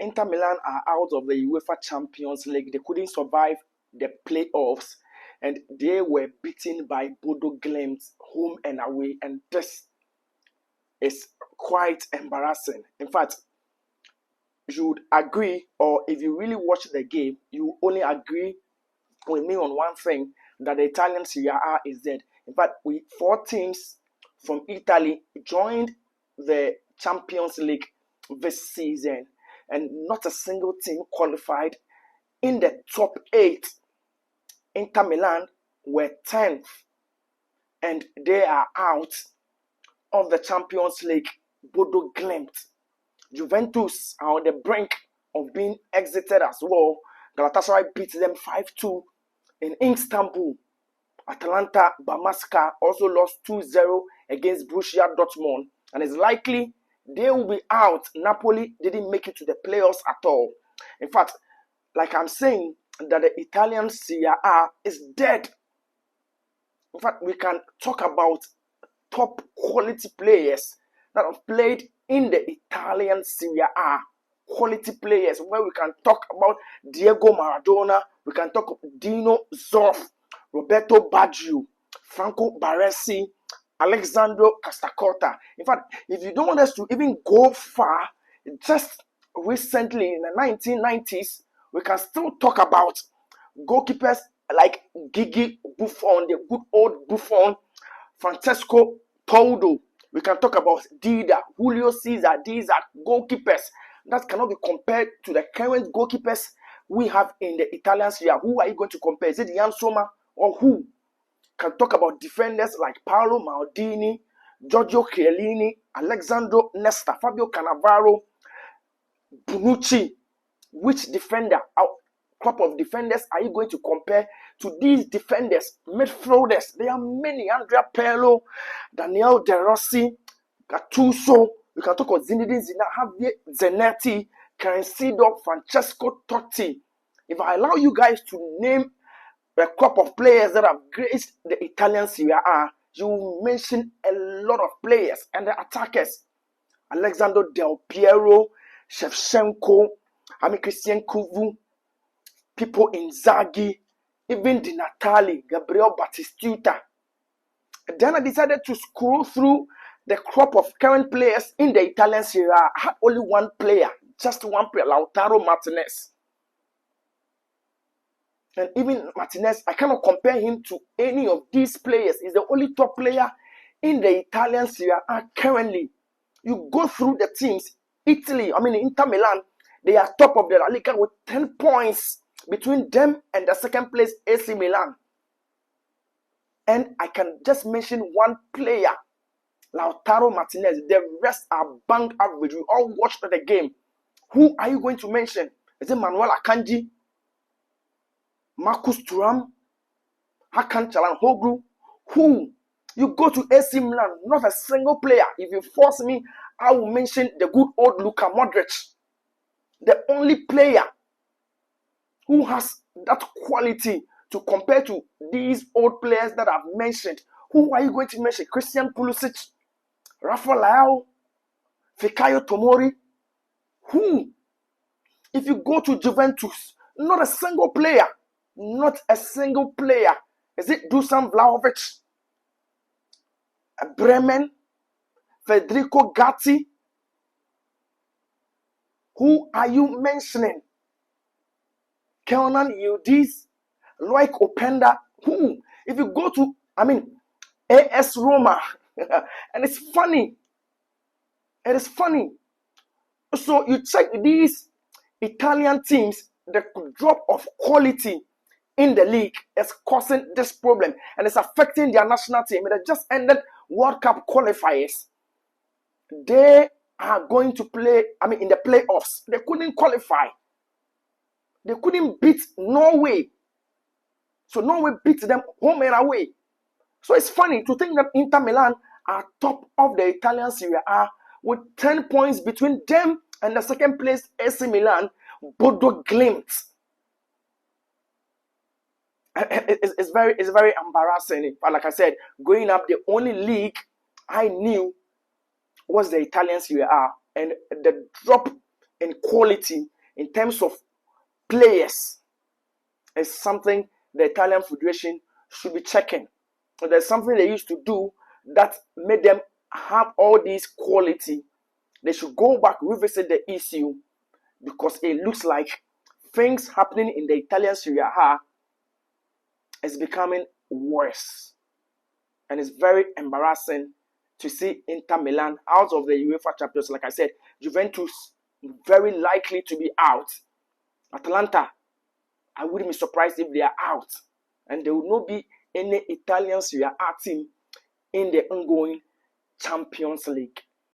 Inter Milan are out of the UEFA Champions League. They couldn't survive the playoffs, and they were beaten by Bodo Glimt home and away, and this is quite embarrassing. In fact, you would agree, or if you really watch the game, you only agree with me on one thing, that the Italian Serie A is dead. In fact, 4 teams from Italy joined the Champions League this season, and not a single team qualified in the top 8. Inter Milan were 10th, and they are out of the Champions League. Bodo Glimt, Juventus are on the brink of being exited as well. Galatasaray beat them 5-2 in Istanbul. Atalanta Bamaska also lost 2-0 against Borussia Dortmund, and it's likely they will be out. Napoli didn't make it to the playoffs at all. In fact, like I'm saying, that the Italian Serie A is dead. In fact, we can talk about top quality players that have played in the Italian Serie A. Quality players, where we can talk about Diego Maradona, we can talk about Dino Zoff, Roberto Baggio, Franco Baresi, Alexandro Castacota. In fact, if you don't want us to even go far, just recently in the 1990s, we can still talk about goalkeepers like Gigi Buffon, the good old Buffon, Francesco Bodo. We can talk about Dida, Julio Cesar. These are goalkeepers that cannot be compared to the current goalkeepers we have in the Italian Serie A. Who are you going to compare? Is it Jan Sommer or who? Can talk about defenders like Paolo Maldini, Giorgio Chiellini, Alexandro Nesta, Fabio Cannavaro, Bonucci. Which defender, crop of defenders are you going to compare to these defenders? Midfielders, there are many. Andrea Pirlo, Daniel De Rossi, Gattuso. We can talk about Zinedine Zidane, Javier Zanetti, Cancelo, Francesco Totti. If I allow you guys to name a crop of players that have graced the Italian Serie A, you will mention a lot of players. And the attackers, Alexandro Del Piero, Shevchenko, Christian Kuvu, Pippo Inzaghi, even Di Natale, Gabriel Batistuta. Then I decided to scroll through the crop of current players in the Italian Serie A. I had only one player, just one player, Lautaro Martinez. And even Martinez, I cannot compare him to any of these players. He's the only top player in the Italian Serie A currently. You go through the teams, Inter Milan, they are top of the La Liga with 10 points between them and the second place AC Milan. And I can just mention one player, Lautaro Martinez. The rest are bang average. We all watched the game. Who are you going to mention? Is it Manuel Akanji? Marcus Thuram? Hakan Çalhanoğlu? Who? You go to AC Milan, not a single player. If you force me, I will mention the good old Luka Modric. The only player who has that quality to compare to these old players that I've mentioned. Who are you going to mention? Christian Pulisic, Rafa Leao, Fikayo Tomori. Who? If you go to Juventus, not a single player. Not a single player. Is it Dusan Vlahovic? Bremen? Federico Gatti? Who are you mentioning? Kenan Yildiz? Loic Openda? Who? If you go to, AS Roma, and it's funny. It is funny. So you check these Italian teams, the drop of quality in the league is causing this problem, and it's affecting their national team. They just ended World Cup qualifiers. They are going to play, in the playoffs. They couldn't qualify. They couldn't beat Norway. So Norway beat them home and away. So it's funny to think that Inter Milan are top of the Italian Serie A with 10 points between them and the second place AC Milan, Bodo Glimt. It's very embarrassing. But like I said, growing up, the only league I knew was the Italian Serie A, and the drop and quality in terms of players is something the Italian Federation should be checking. So there's something they used to do that made them have all these quality. They should go back, revisit the issue, because it looks like things happening in the Italian Serie A is becoming worse. And it's very embarrassing to see Inter Milan out of the UEFA Champions. Like I said, Juventus very likely to be out. Atalanta, I wouldn't be surprised if they are out. And there will not be any Italian Serie A team in the ongoing Champions League.